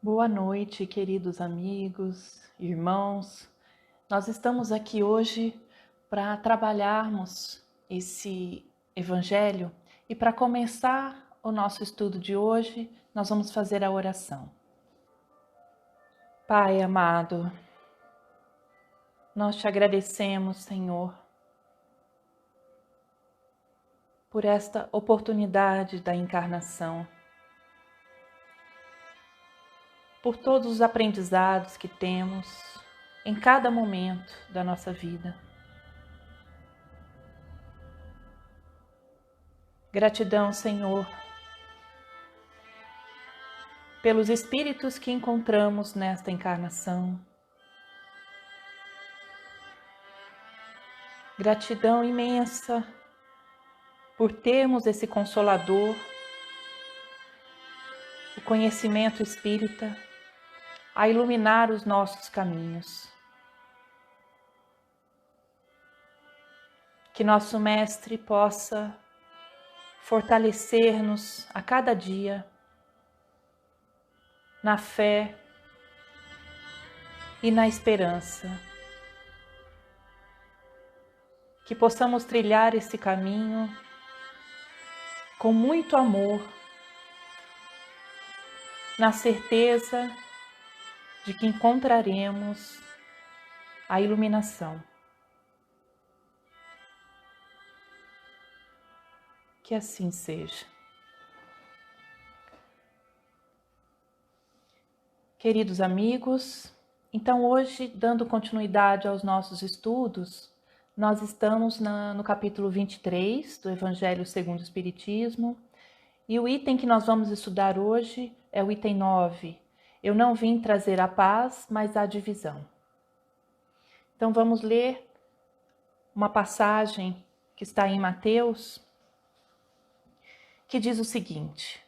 Boa noite, queridos amigos, irmãos. Nós estamos aqui hoje para trabalharmos esse evangelho e para começar o nosso estudo de hoje, nós vamos fazer a oração. Pai amado, nós te agradecemos, Senhor, por esta oportunidade da encarnação, por todos os aprendizados que temos em cada momento da nossa vida. Gratidão, Senhor, pelos espíritos que encontramos nesta encarnação. Gratidão imensa por termos esse Consolador, o conhecimento espírita, a iluminar os nossos caminhos. Que nosso Mestre possa fortalecer-nos a cada dia na fé e na esperança. Que possamos trilhar esse caminho com muito amor, na certeza de que encontraremos a iluminação. Que assim seja. Queridos amigos, então hoje, dando continuidade aos nossos estudos, nós estamos no capítulo 23 do Evangelho segundo o Espiritismo, e o item que nós vamos estudar hoje é o item 9. Eu não vim trazer a paz, mas a divisão. Então vamos ler uma passagem que está em Mateus, que diz o seguinte: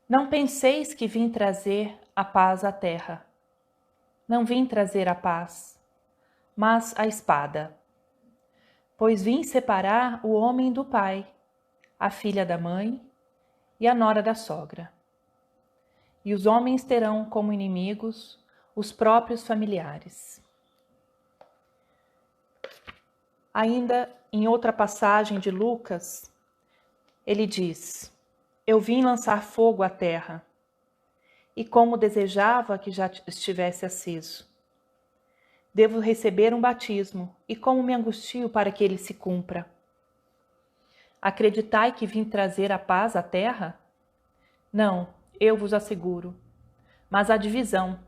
Não penseis que vim trazer a paz à terra. Não vim trazer a paz, mas a espada. Pois vim separar o homem do pai, a filha da mãe e a nora da sogra. E os homens terão como inimigos os próprios familiares. Ainda em outra passagem de Lucas, ele diz: Eu vim lançar fogo à terra, e como desejava que já estivesse aceso. Devo receber um batismo, e como me angustio para que ele se cumpra. Acreditai que vim trazer a paz à terra? Não, eu vos asseguro, mas a divisão.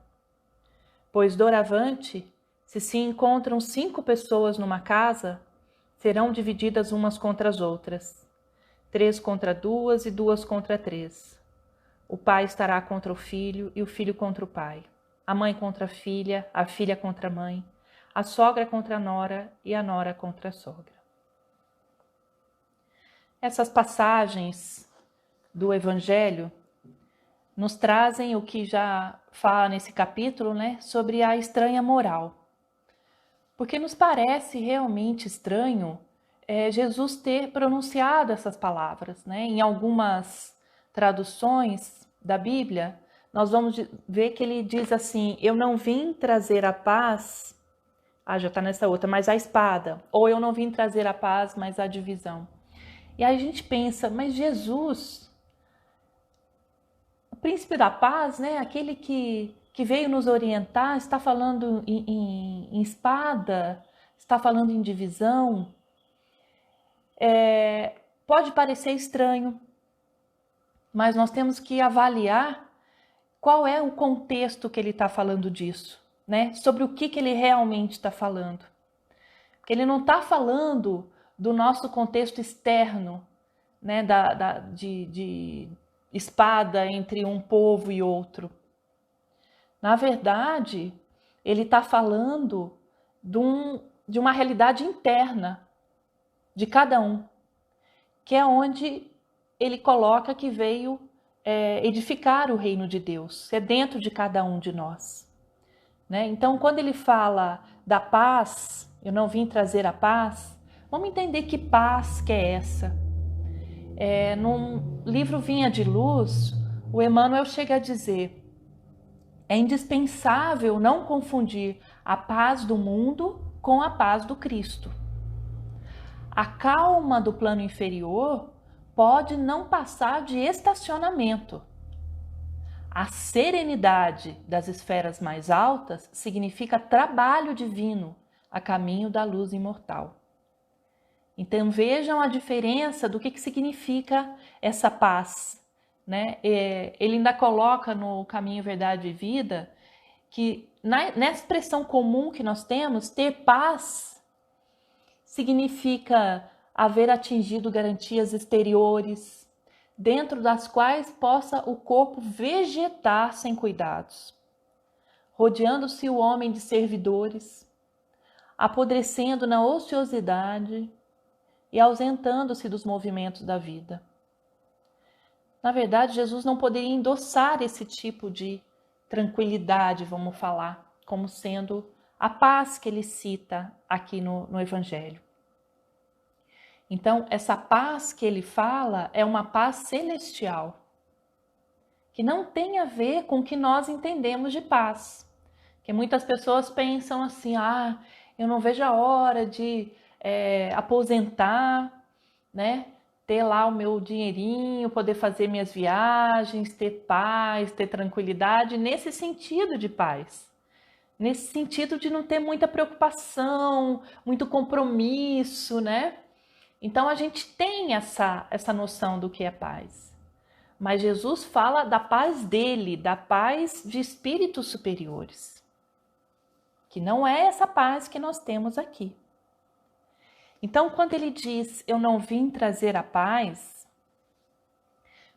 Pois doravante, se encontram 5 pessoas numa casa, serão divididas umas contra as outras, 3 contra 2 e 2 contra 3. O pai estará contra o filho e o filho contra o pai, a mãe contra a filha contra a mãe, a sogra contra a nora e a nora contra a sogra. Essas passagens do Evangelho nos trazem o que já fala nesse capítulo, né, sobre a estranha moral. Porque nos parece realmente estranho Jesus ter pronunciado essas palavras, né? Em algumas traduções da Bíblia, nós vamos ver que ele diz assim: eu não vim trazer a paz, já está nessa outra, mas a espada. Ou eu não vim trazer a paz, mas a divisão. E aí a gente pensa, mas Jesus, o príncipe da paz, né? Aquele que veio nos orientar, está falando em espada, está falando em divisão. Pode parecer estranho, mas nós temos que avaliar qual é o contexto que ele está falando disso, né? Sobre o que ele realmente está falando. Porque ele não está falando do nosso contexto externo, né? De espada entre um povo e outro. Na verdade, ele está falando de uma realidade interna de cada um, que é onde ele coloca que veio edificar o reino de Deus, é dentro de cada um de nós, né? Então, quando ele fala da paz, eu não vim trazer a paz, vamos entender que paz que é essa. Num livro Vinha de Luz, o Emmanuel chega a dizer É indispensável não confundir a paz do mundo com a paz do Cristo. A calma do plano inferior pode não passar de estacionamento. A serenidade das esferas mais altas significa trabalho divino a caminho da luz imortal. Então vejam a diferença do que significa essa paz, né? Ele ainda coloca no Caminho, Verdade e Vida que nessa expressão comum que nós temos, ter paz significa haver atingido garantias exteriores, dentro das quais possa o corpo vegetar sem cuidados, rodeando-se o homem de servidores, apodrecendo na ociosidade e ausentando-se dos movimentos da vida. Na verdade, Jesus não poderia endossar esse tipo de tranquilidade, vamos falar, como sendo a paz que ele cita aqui no Evangelho. Então, essa paz que ele fala é uma paz celestial, que não tem a ver com o que nós entendemos de paz. Que muitas pessoas pensam assim, eu não vejo a hora de aposentar, né? Ter lá o meu dinheirinho, poder fazer minhas viagens, ter paz, ter tranquilidade, nesse sentido de paz. Nesse sentido de não ter muita preocupação, muito compromisso, né? Então a gente tem essa noção do que é paz. Mas Jesus fala da paz dele, da paz de espíritos superiores. Que não é essa paz que nós temos aqui. Então, quando ele diz, eu não vim trazer a paz,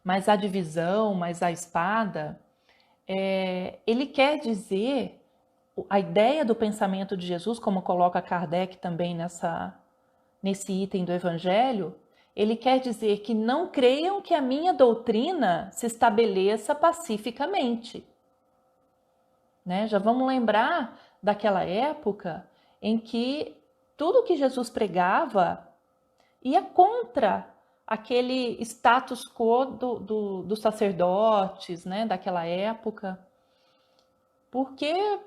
mas a divisão, mas a espada, ele quer dizer, a ideia do pensamento de Jesus, como coloca Kardec também nesse item do Evangelho, ele quer dizer que não creiam que a minha doutrina se estabeleça pacificamente. Né? Já vamos lembrar daquela época em que tudo que Jesus pregava ia contra aquele status quo dos sacerdotes, né, daquela época, porque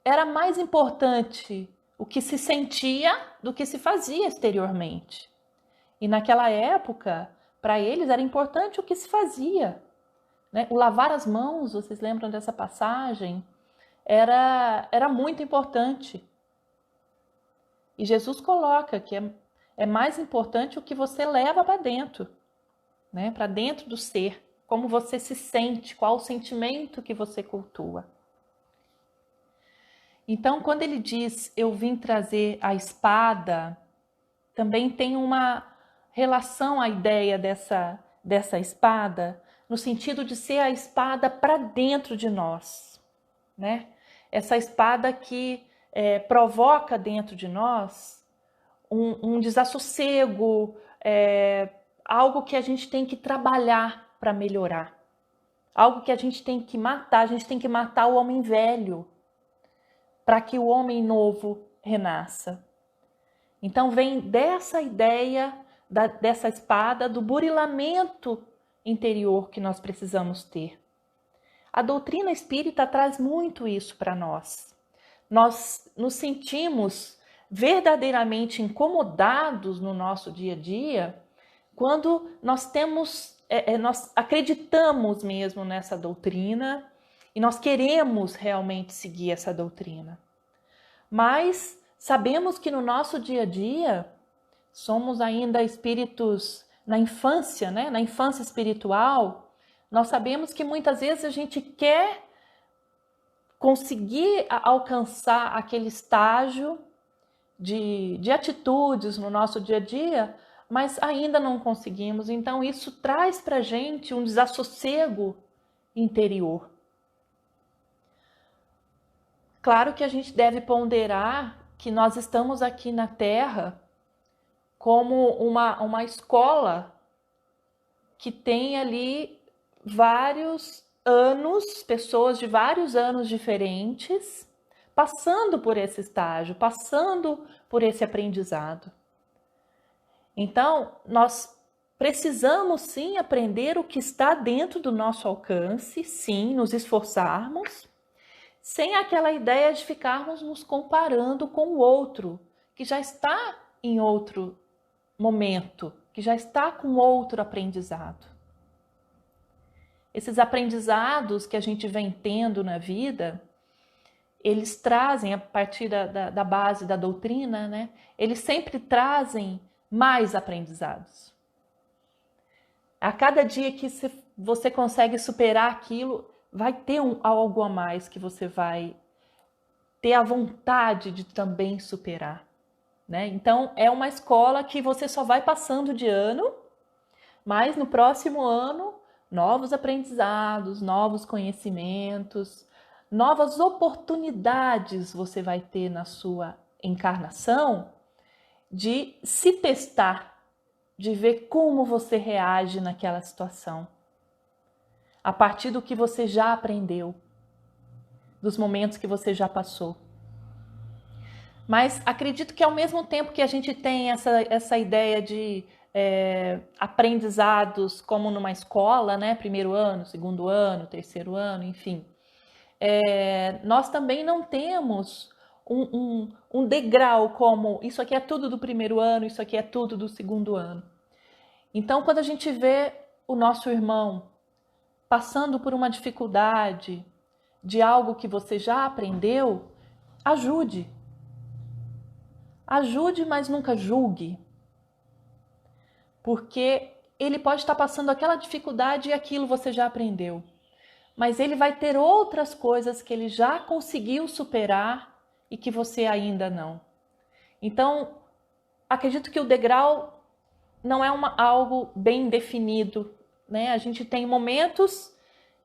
era mais importante o que se sentia do que se fazia exteriormente. E naquela época, para eles era importante o que se fazia. Né? O lavar as mãos, vocês lembram dessa passagem? Era muito importante. E Jesus coloca que é mais importante o que você leva para dentro, né? Para dentro do ser, como você se sente, qual o sentimento que você cultua. Então, quando ele diz, eu vim trazer a espada, também tem uma relação à ideia dessa espada, no sentido de ser a espada para dentro de nós, né? Essa espada que provoca dentro de nós um desassossego, algo que a gente tem que trabalhar para melhorar, algo que a gente tem que matar o homem velho, para que o homem novo renasça. Então vem dessa ideia, dessa espada, do burilamento interior que nós precisamos ter. A doutrina espírita traz muito isso para nós. Nós nos sentimos verdadeiramente incomodados no nosso dia a dia quando nós nós acreditamos mesmo nessa doutrina e nós queremos realmente seguir essa doutrina. Mas sabemos que no nosso dia a dia somos ainda espíritos na infância, né? Na infância espiritual. Nós sabemos que muitas vezes a gente quer conseguir alcançar aquele estágio de atitudes no nosso dia a dia, mas ainda não conseguimos. Então isso traz para a gente um desassossego interior. Claro que a gente deve ponderar que nós estamos aqui na Terra como uma escola que tem ali vários anos, pessoas de vários anos diferentes, passando por esse estágio, passando por esse aprendizado. Então, nós precisamos sim aprender o que está dentro do nosso alcance, sim, nos esforçarmos, sem aquela ideia de ficarmos nos comparando com o outro, que já está em outro momento, que já está com outro aprendizado. Esses aprendizados que a gente vem tendo na vida, eles trazem, a partir da base da doutrina, né? Eles sempre trazem mais aprendizados. A cada dia que você consegue superar aquilo, vai ter algo a mais que você vai ter a vontade de também superar, né? Então, é uma escola que você só vai passando de ano, mas no próximo ano, novos aprendizados, novos conhecimentos, novas oportunidades você vai ter na sua encarnação de se testar, de ver como você reage naquela situação, a partir do que você já aprendeu, dos momentos que você já passou. Mas acredito que ao mesmo tempo que a gente tem essa ideia de aprendizados como numa escola, né? Primeiro ano, segundo ano, terceiro ano, enfim. Nós também não temos um degrau como isso aqui é tudo do primeiro ano, isso aqui é tudo do segundo ano. Então, quando a gente vê o nosso irmão passando por uma dificuldade de algo que você já aprendeu, ajude. Ajude, mas nunca julgue. Porque ele pode estar passando aquela dificuldade e aquilo você já aprendeu. Mas ele vai ter outras coisas que ele já conseguiu superar e que você ainda não. Então, acredito que o degrau não é algo bem definido, né? A gente tem momentos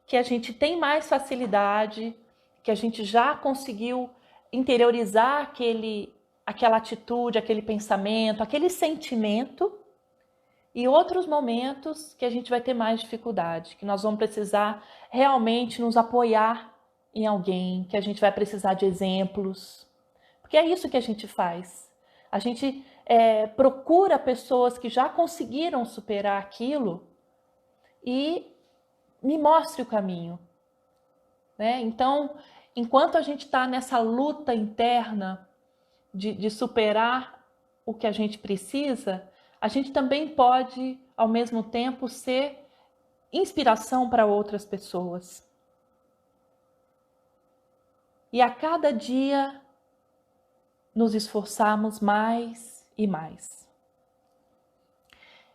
que a gente tem mais facilidade, que a gente já conseguiu interiorizar aquela atitude, aquele pensamento, aquele sentimento, e outros momentos que a gente vai ter mais dificuldade, que nós vamos precisar realmente nos apoiar em alguém, que a gente vai precisar de exemplos, porque é isso que a gente faz. A gente procura pessoas que já conseguiram superar aquilo e me mostre o caminho, né? Então, enquanto a gente está nessa luta interna de superar o que a gente precisa, a gente também pode, ao mesmo tempo, ser inspiração para outras pessoas. E a cada dia nos esforçarmos mais e mais.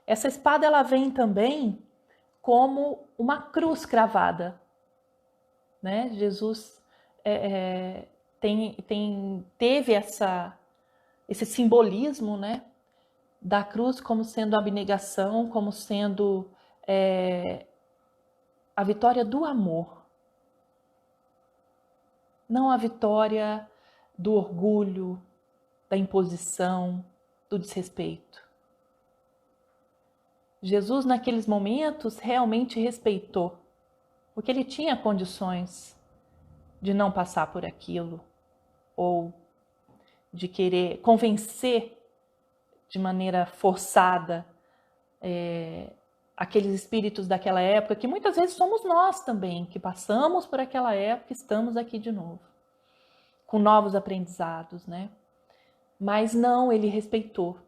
Essa espada ela vem também como uma cruz cravada, né? Jesus teve esse simbolismo, né, da cruz como sendo a abnegação, como sendo a vitória do amor, não a vitória do orgulho, da imposição, do desrespeito. Jesus, naqueles momentos, realmente respeitou, porque ele tinha condições de não passar por aquilo, ou de querer convencer de maneira forçada aqueles espíritos daquela época, que muitas vezes somos nós também, que passamos por aquela época e estamos aqui de novo, com novos aprendizados, né? Mas não, ele respeitou.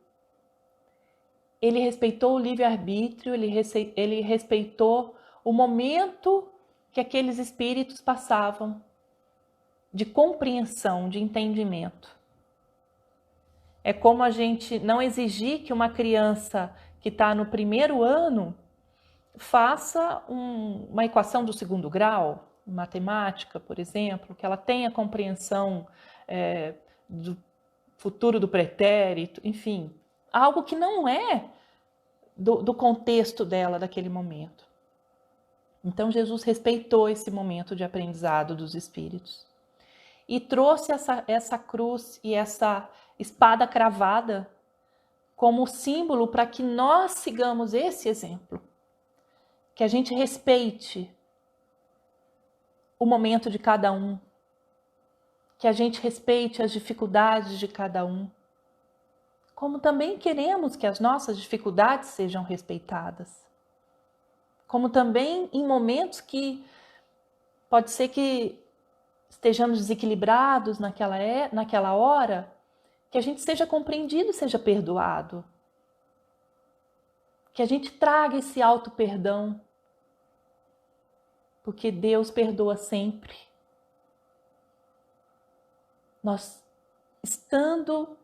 Ele respeitou o livre-arbítrio, ele respeitou o momento que aqueles espíritos passavam de compreensão, de entendimento. É como a gente não exigir que uma criança que está no primeiro ano faça uma equação do segundo grau, matemática, por exemplo, que ela tenha compreensão do futuro do pretérito, enfim, algo que não é do contexto dela daquele momento. Então Jesus respeitou esse momento de aprendizado dos espíritos e trouxe essa cruz e essa espada cravada como símbolo para que nós sigamos esse exemplo, que a gente respeite o momento de cada um, que a gente respeite as dificuldades de cada um, como também queremos que as nossas dificuldades sejam respeitadas. Como também em momentos que pode ser que estejamos desequilibrados naquela hora, que a gente seja compreendido, seja perdoado. Que a gente traga esse auto-perdão, porque Deus perdoa sempre. Nós, estando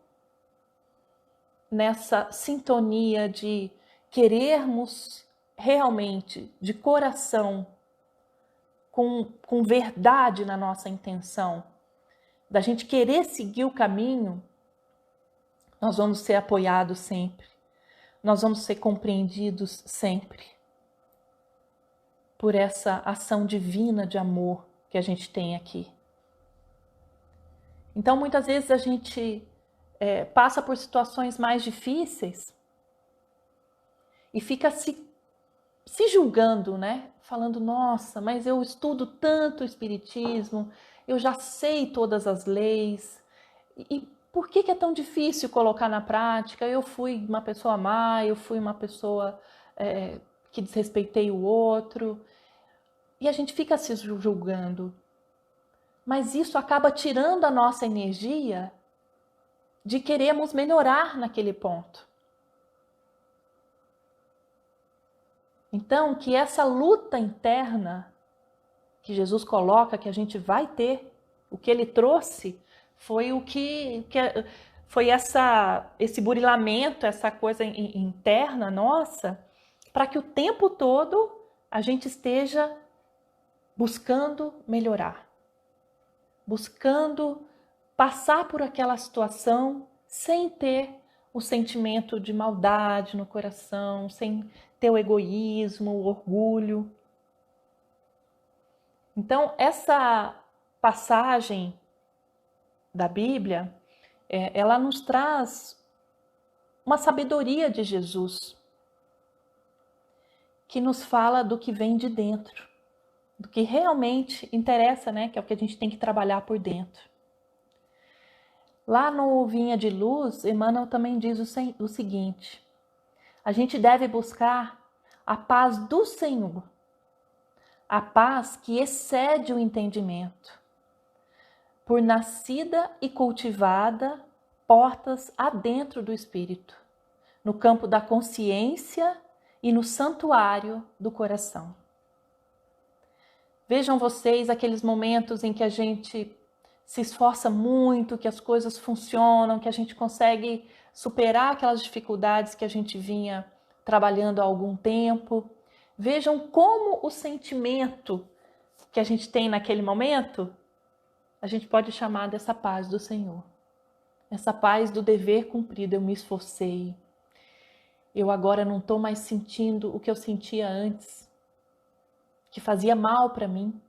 nessa sintonia de querermos realmente, de coração, com verdade na nossa intenção, da gente querer seguir o caminho, nós vamos ser apoiados sempre. Nós vamos ser compreendidos sempre por essa ação divina de amor que a gente tem aqui. Então, muitas vezes a gente passa por situações mais difíceis e fica se julgando, né? Falando, nossa, mas eu estudo tanto o Espiritismo, eu já sei todas as leis, e por que é tão difícil colocar na prática? Eu fui uma pessoa má, eu fui uma pessoa que desrespeitei o outro, e a gente fica se julgando. Mas isso acaba tirando a nossa energia de querermos melhorar naquele ponto. Então, que essa luta interna que Jesus coloca, que a gente vai ter, o que ele trouxe, foi foi esse burilamento, essa coisa interna nossa, para que o tempo todo a gente esteja buscando melhorar, buscando passar por aquela situação sem ter o sentimento de maldade no coração, sem ter o egoísmo, o orgulho. Então, essa passagem da Bíblia, ela nos traz uma sabedoria de Jesus, que nos fala do que vem de dentro, do que realmente interessa, né? Que é o que a gente tem que trabalhar por dentro. Lá no Vinha de Luz, Emmanuel também diz o seguinte: a gente deve buscar a paz do Senhor, a paz que excede o entendimento, por nascida e cultivada portas adentro do espírito, no campo da consciência e no santuário do coração. Vejam vocês aqueles momentos em que a gente se esforça muito, que as coisas funcionam, que a gente consegue superar aquelas dificuldades que a gente vinha trabalhando há algum tempo. Vejam como o sentimento que a gente tem naquele momento, a gente pode chamar dessa paz do Senhor. Essa paz do dever cumprido, eu me esforcei. Eu agora não estou mais sentindo o que eu sentia antes, que fazia mal para mim.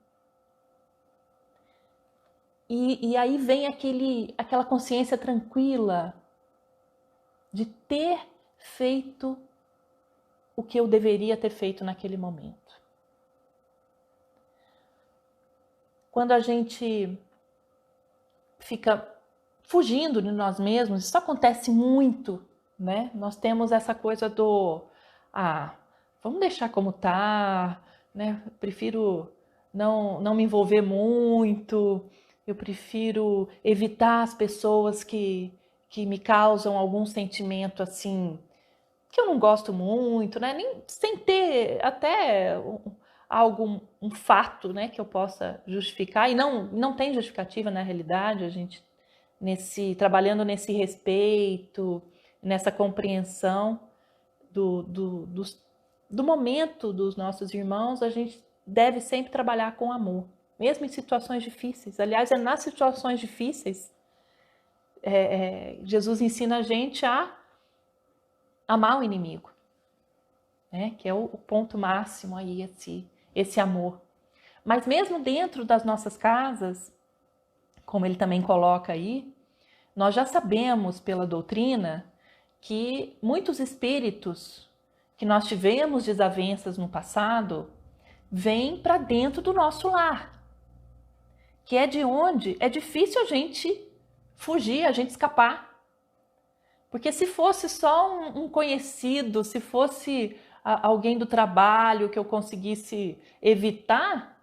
E aí vem aquela consciência tranquila de ter feito o que eu deveria ter feito naquele momento. Quando a gente fica fugindo de nós mesmos, isso acontece muito, né? Nós temos essa coisa vamos deixar como tá, né? Eu prefiro não me envolver muito, eu prefiro evitar as pessoas que me causam algum sentimento assim, que eu não gosto muito, né? Nem sem ter até um fato, né, que eu possa justificar, e não tem justificativa na realidade, a gente trabalhando nesse respeito, nessa compreensão do momento dos nossos irmãos, a gente deve sempre trabalhar com amor, mesmo em situações difíceis. Aliás, é nas situações difíceis, Jesus ensina a gente a amar o inimigo, né? Que é o ponto máximo aí, esse amor. Mas mesmo dentro das nossas casas, como ele também coloca aí, nós já sabemos pela doutrina que muitos espíritos que nós tivemos desavenças no passado vêm para dentro do nosso lar, que é de onde é difícil a gente fugir, a gente escapar. Porque se fosse só um conhecido, se fosse alguém do trabalho que eu conseguisse evitar,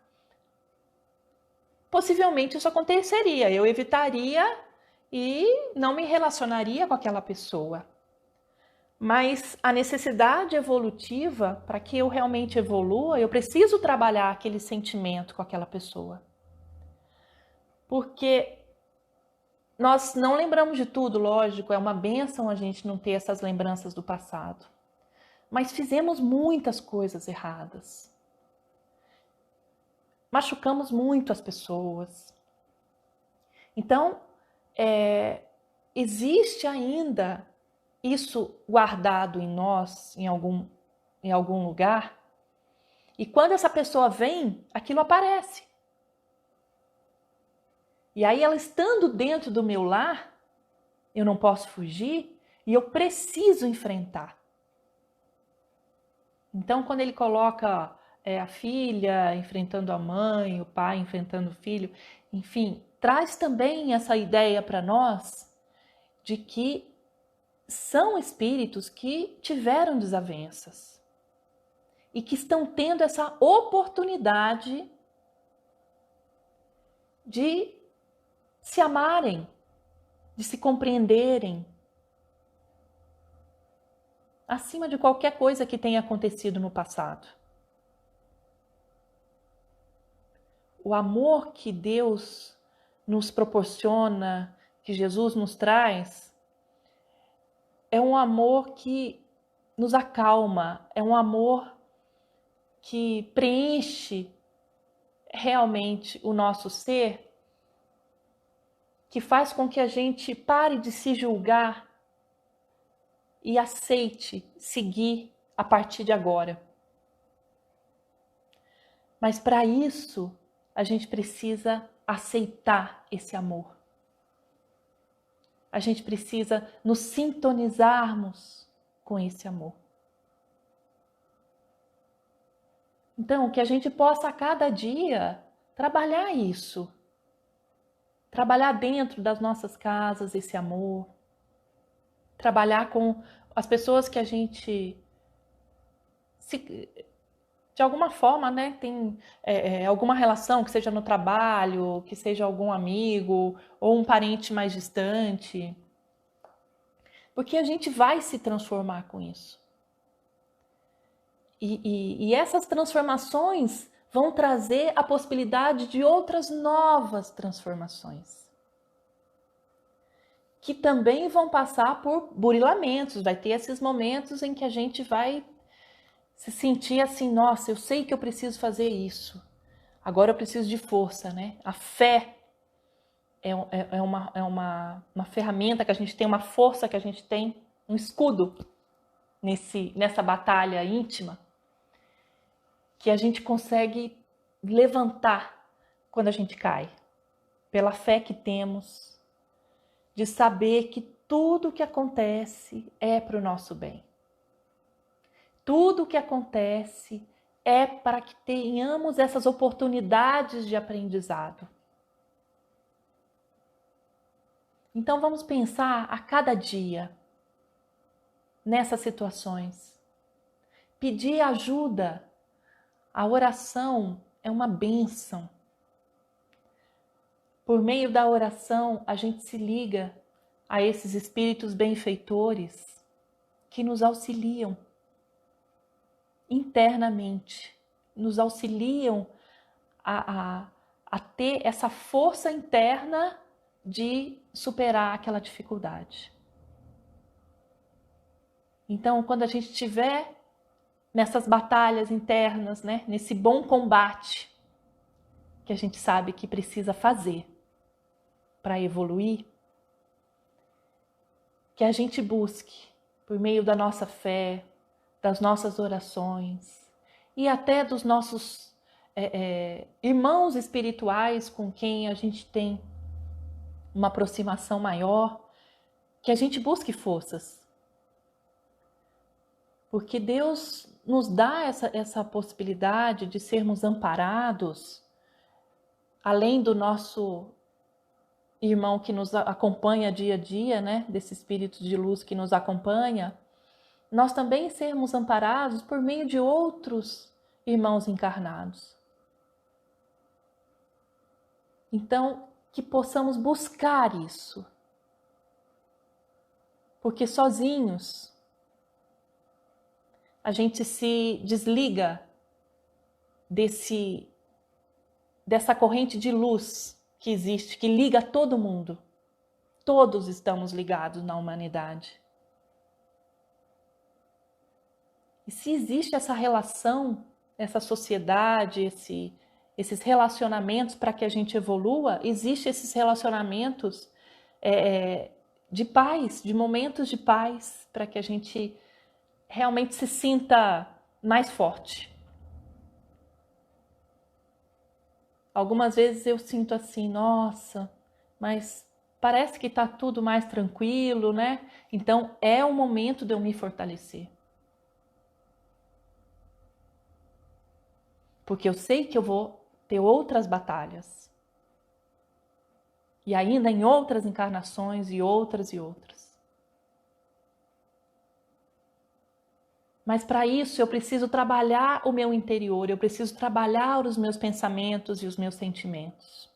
possivelmente isso aconteceria. Eu evitaria e não me relacionaria com aquela pessoa. Mas a necessidade evolutiva, para que eu realmente evolua, eu preciso trabalhar aquele sentimento com aquela pessoa. Porque nós não lembramos de tudo, lógico, é uma bênção a gente não ter essas lembranças do passado. Mas fizemos muitas coisas erradas. Machucamos muito as pessoas. Então, existe ainda isso guardado em nós, em algum lugar, e quando essa pessoa vem, aquilo aparece. E aí, ela estando dentro do meu lar, eu não posso fugir e eu preciso enfrentar. Então, quando ele coloca a filha enfrentando a mãe, o pai enfrentando o filho, enfim, traz também essa ideia para nós de que são espíritos que tiveram desavenças e que estão tendo essa oportunidade de se amarem, de se compreenderem, acima de qualquer coisa que tenha acontecido no passado. O amor que Deus nos proporciona, que Jesus nos traz, é um amor que nos acalma, é um amor que preenche realmente o nosso ser, que faz com que a gente pare de se julgar e aceite seguir a partir de agora. Mas para isso, a gente precisa aceitar esse amor. A gente precisa nos sintonizarmos com esse amor. Então, que a gente possa a cada dia trabalhar isso. Trabalhar dentro das nossas casas esse amor. Trabalhar com as pessoas que a gente, de alguma forma, né, tem alguma relação, que seja no trabalho, que seja algum amigo ou um parente mais distante. Porque a gente vai se transformar com isso. E essas transformações vão trazer a possibilidade de outras novas transformações. Que também vão passar por burilamentos, vai ter esses momentos em que a gente vai se sentir assim, nossa, eu sei que eu preciso fazer isso, agora eu preciso de força, né? A fé é uma ferramenta que a gente tem, uma força que a gente tem, um escudo nessa batalha íntima, que a gente consegue levantar quando a gente cai, pela fé que temos, de saber que tudo o que acontece é para o nosso bem. Tudo o que acontece é para que tenhamos essas oportunidades de aprendizado. Então vamos pensar a cada dia nessas situações. Pedir ajuda. A oração é uma bênção. Por meio da oração, a gente se liga a esses espíritos benfeitores que nos auxiliam internamente, nos auxiliam a ter essa força interna de superar aquela dificuldade. Então, quando a gente estiver nessas batalhas internas, né, nesse bom combate que a gente sabe que precisa fazer para evoluir, que a gente busque, por meio da nossa fé, das nossas orações e até dos nossos irmãos espirituais com quem a gente tem uma aproximação maior, que a gente busque forças. Porque Deus nos dá essa possibilidade de sermos amparados, além do nosso irmão que nos acompanha dia a dia, né? Desse espírito de luz que nos acompanha, nós também sermos amparados por meio de outros irmãos encarnados. Então, que possamos buscar isso. Porque sozinhos a gente se desliga dessa corrente de luz que existe, que liga todo mundo. Todos estamos ligados na humanidade. E se existe essa relação, essa sociedade, esses relacionamentos para que a gente evolua, existem esses relacionamentos de paz, de momentos de paz, para que a gente realmente se sinta mais forte. Algumas vezes eu sinto assim, nossa, mas parece que está tudo mais tranquilo, né? Então é o momento de eu me fortalecer. Porque eu sei que eu vou ter outras batalhas. E ainda em outras encarnações e outras e outras. Mas para isso eu preciso trabalhar o meu interior, eu preciso trabalhar os meus pensamentos e os meus sentimentos.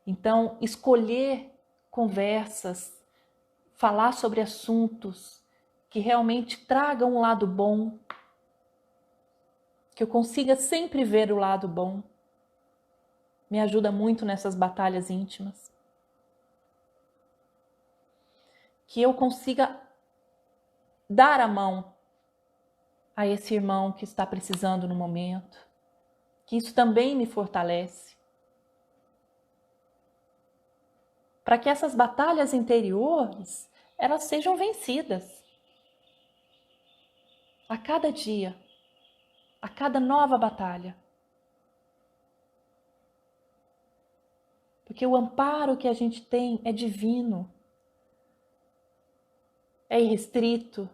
Então, escolher conversas, falar sobre assuntos que realmente tragam um lado bom, que eu consiga sempre ver o lado bom, me ajuda muito nessas batalhas íntimas. Que eu consiga dar a mão a esse irmão que está precisando no momento, que isso também me fortalece. Para que essas batalhas interiores, elas sejam vencidas. A cada dia, a cada nova batalha. Porque o amparo que a gente tem é divino, é irrestrito.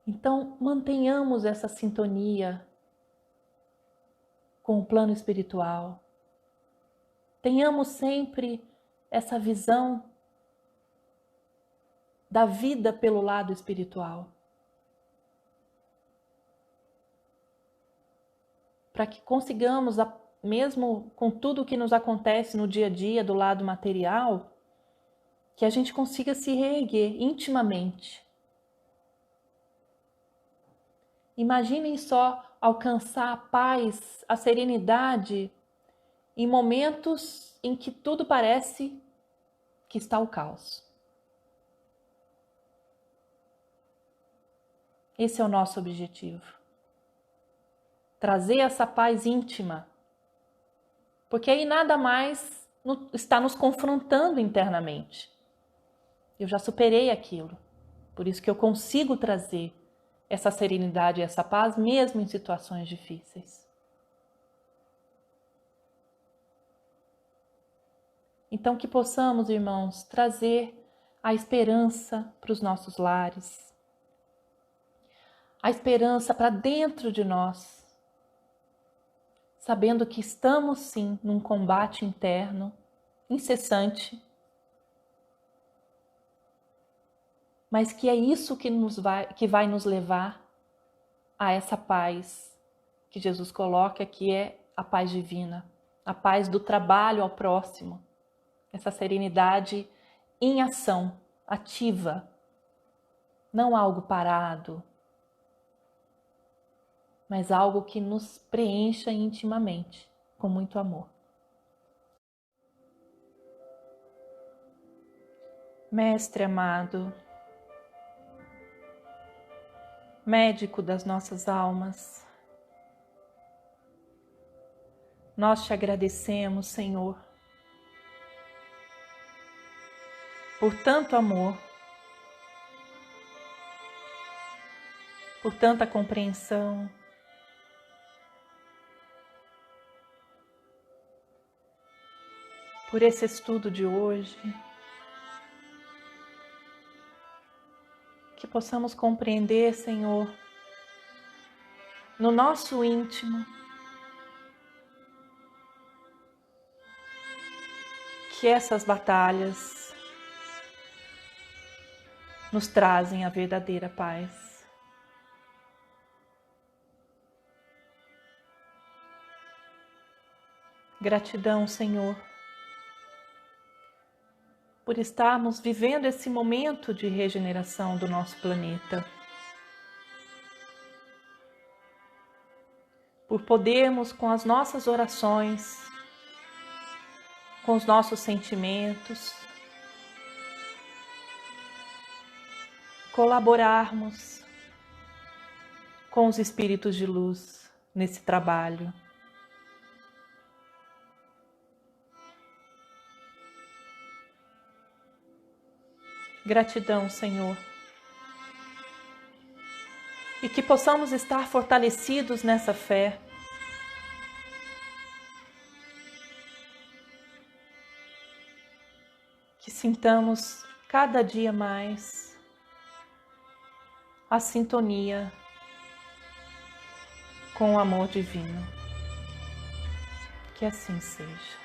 Então, mantenhamos essa sintonia com o plano espiritual. Tenhamos sempre essa visão da vida pelo lado espiritual. Para que consigamos, mesmo com tudo o que nos acontece no dia a dia do lado material, que a gente consiga se reerguer intimamente. Imaginem só alcançar a paz, a serenidade em momentos em que tudo parece que está o caos. Esse é o nosso objetivo. Trazer essa paz íntima. Porque aí nada mais está nos confrontando internamente. Eu já superei aquilo. Por isso que eu consigo trazer essa serenidade e essa paz mesmo em situações difíceis. Então que possamos, irmãos, trazer a esperança para os nossos lares, a esperança para dentro de nós, sabendo que estamos sim num combate interno, incessante, mas que é isso que vai nos levar a essa paz que Jesus coloca, que é a paz divina, a paz do trabalho ao próximo, essa serenidade em ação, ativa, não algo parado, mas algo que nos preencha intimamente, com muito amor. Mestre amado, médico das nossas almas, nós te agradecemos, Senhor, por tanto amor, por tanta compreensão, por esse estudo de hoje, que possamos compreender, Senhor, no nosso íntimo, que essas batalhas nos trazem a verdadeira paz. Gratidão, Senhor, por estarmos vivendo esse momento de regeneração do nosso planeta, por podermos, com as nossas orações, com os nossos sentimentos, colaborarmos com os espíritos de luz nesse trabalho. Gratidão, Senhor. E que possamos estar fortalecidos nessa fé. Que sintamos cada dia mais a sintonia com o amor divino. Que assim seja.